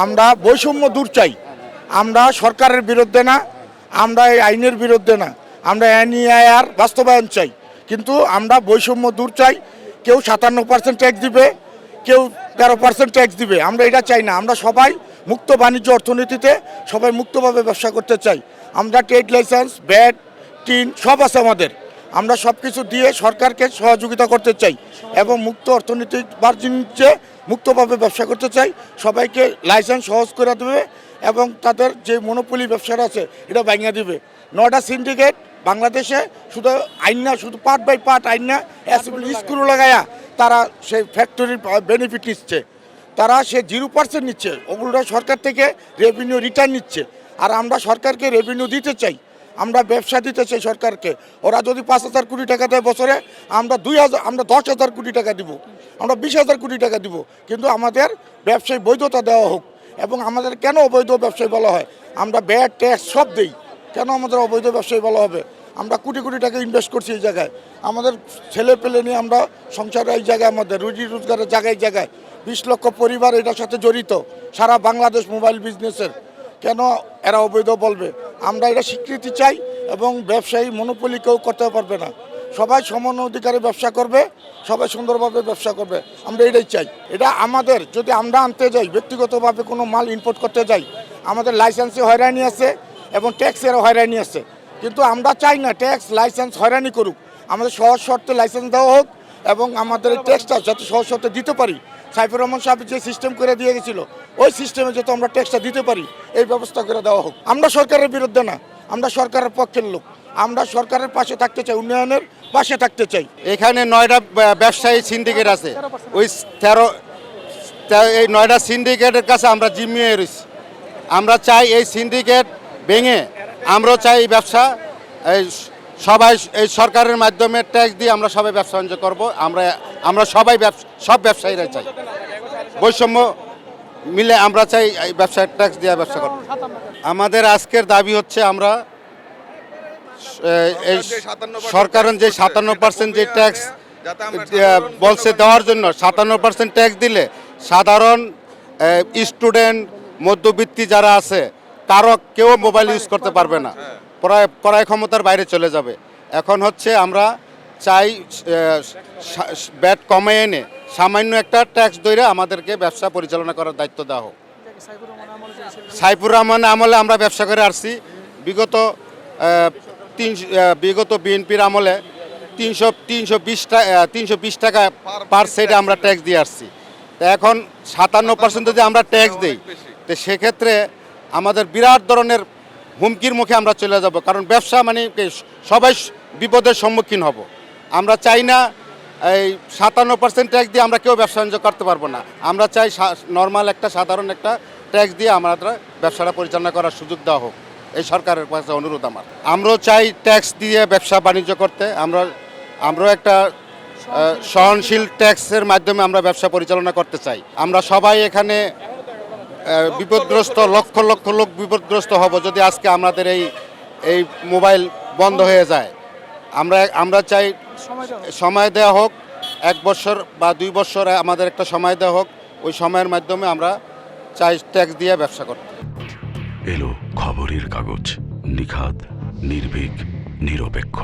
আমরা বৈষম্য দূর চাই। আমরা সরকারের বিরুদ্ধে না, আমরা এই আইনের বিরুদ্ধে না, আমরা এনইআর বাস্তবায়ন চাই। কিন্তু আমরা বৈষম্য দূর চাই। কেউ 57% ট্যাক্স দিবে, কেউ 13% ট্যাক্স দিবে, আমরা এটা চাই না। আমরা সবাই মুক্ত বাণিজ্য অর্থনীতিতে সবাই মুক্তভাবে ব্যবসা করতে চাই। আমরা ট্রেড লাইসেন্স, ব্যাট, টিন সব আছে আমাদের। আমরা সব কিছু দিয়ে সরকারকে সহযোগিতা করতে চাই এবং মুক্ত অর্থনৈতিক বাণিজ্যে মুক্তভাবে ব্যবসা করতে চাই। সবাইকে লাইসেন্স সহজ করে দেবে এবং তাদের যে মনোপলি ব্যবসাটা আছে এটা ভাঙিয়ে দিবে। 9টা সিন্ডিকেট বাংলাদেশে শুধু আইন না, শুধু পার্ট বাই পার্ট আইন না, স্ক্রু লাগায়া তারা সেই ফ্যাক্টরির বেনিফিট নিচ্ছে। তারা সে 0% নিচ্ছে, ওগুলো সরকার থেকে রেভিনিউ রিটার্ন নিচ্ছে। আর আমরা সরকারকে রেভিনিউ দিতে চাই, আমরা ব্যবসা দিতে চাই সরকারকে। ওরা যদি 5,000 কোটি টাকা দেয় বছরে, আমরা 10,000 কোটি টাকা দিব, আমরা 20,000 কোটি টাকা দিব। কিন্তু আমাদের ব্যবসায় বৈধতা দেওয়া হোক। এবং আমাদের কেন অবৈধ ব্যবসায়ী বলা হয়? আমরা ব্যাট ট্যাক্স সব দেই, কেন আমাদের অবৈধ ব্যবসায়ী বলা হবে? আমরা কোটি কোটি টাকা ইনভেস্ট করছি এই জায়গায়, আমাদের ছেলে পেলে নিয়ে আমরা সংসারে এই জায়গায়, আমাদের রুজি রোজগারের জায়গায় জায়গায় 20 লক্ষ পরিবার এটার সাথে জড়িত, সারা বাংলাদেশ মোবাইল বিজনেসের। কেন এরা অবৈধ বলবে? আমরা এটা স্বীকৃতি চাই এবং ব্যবসায়ী মনোপলি কেউ করতে পারবে না। সবাই সমান অধিকারে ব্যবসা করবে, সবাই সুন্দরভাবে ব্যবসা করবে, আমরা এটাই চাই। এটা আমাদের, যদি আমরা আনতে যাই ব্যক্তিগতভাবে কোনো মাল ইম্পোর্ট করতে যাই, আমাদের লাইসেন্সে হয়রানি আছে এবং ট্যাক্সেরও হয়রানি আছে। কিন্তু আমরা চাই না ট্যাক্স লাইসেন্স হয়রানি করুক। আমাদের সহজ শর্তে লাইসেন্স দেওয়া হোক এবং আমাদের ট্যাক্সটা যাতে সহজ শর্তে দিতে পারি। সাইফুর রহমান সাহেব যে সিস্টেম করে দিয়ে গেছিল, ওই সিস্টেমে যাতে আমরা ট্যাক্সটা দিতে পারি, এই ব্যবস্থা করে দেওয়া হোক। আমরা সরকারের বিরুদ্ধে না, আমরা সরকারের পক্ষের লোক। আমরা সরকারের পাশে থাকতে চাই, উন্নয়নের পাশে থাকতে চাই। এখানে 9টা ব্যবসায়ী সিন্ডিকেট আছে, ওই এই 9টা সিন্ডিকেটের কাছে আমরা জিম্মিয়ে রয়েছি। আমরা চাই এই সিন্ডিকেট ভেঙে আমরাও চাই এই ব্যবসা, এই সবাই এই সরকারের মাধ্যমে ট্যাক্স দিয়ে আমরা সবাই ব্যবসা বাণিজ্য করবো। আমরা সবাই সব ব্যবসায়ীরা চাই বৈষম্য মিলে, আমরা চাই এই ব্যবসায় ট্যাক্স দিয়ে ব্যবসা করবো। আমাদের আজকের দাবি হচ্ছে, আমরা এই সরকারের যে 57% যে ট্যাক্স বলছে দেওয়ার জন্য, 57% ট্যাক্স দিলে সাধারণ স্টুডেন্ট, মধ্যবিত্তি যারা আছে তারও কেউ মোবাইল ইউজ করতে পারবে না, ক্রয় ক্ষমতার বাইরে চলে যাবে। এখন হচ্ছে আমরা চাই ব্যাট কমে এনে সামান্য একটা ট্যাক্স ধরে আমাদেরকে ব্যবসা পরিচালনা করার দায়িত্ব দেওয়া হোক। সাইফুর রহমান আমলে আমরা ব্যবসা করে আসছি। বিগত বিএনপির আমলে 320 টাকা পার সেটে আমরা ট্যাক্স দিয়ে আসছি। তো এখন 57% যদি আমরা ট্যাক্স দিই, তো সেক্ষেত্রে আমাদের বিরাট ধরনের হুমকির মুখে আমরা চলে যাব। কারণ ব্যবসা মানে সবাই বিপদের সম্মুখীন হব। আমরা চাই না এই 57% ট্যাক্স দিয়ে আমরা কেউ ব্যবসা বাণিজ্য করতে পারবো না। আমরা চাই নর্মাল একটা সাধারণ একটা ট্যাক্স দিয়ে আমরা ব্যবসাটা পরিচালনা করার সুযোগ দেওয়া হোক। এই সরকারের কাছে অনুরোধ আমার। আমরাও চাই ট্যাক্স দিয়ে ব্যবসা বাণিজ্য করতে। আমরাও একটা সহনশীল ট্যাক্সের মাধ্যমে আমরা ব্যবসা পরিচালনা করতে চাই। আমরা সবাই এখানে বিপদগ্রস্ত, লক্ষ লক্ষ লোক বিপদগ্রস্ত হব যদি আজকে আমাদের এই মোবাইল বন্ধ হয়ে যায়। আমরা চাই সময় দেওয়া হোক, 1 বছর বা 2 বছর আমাদের একটা সময় দেওয়া হোক। ওই সময়ের মাধ্যমে আমরা চাই ট্যাক্স দিয়ে ব্যবসা করতে। এলো খবরের কাগজ, নিখাদ, নির্ভীক, নিরপেক্ষ।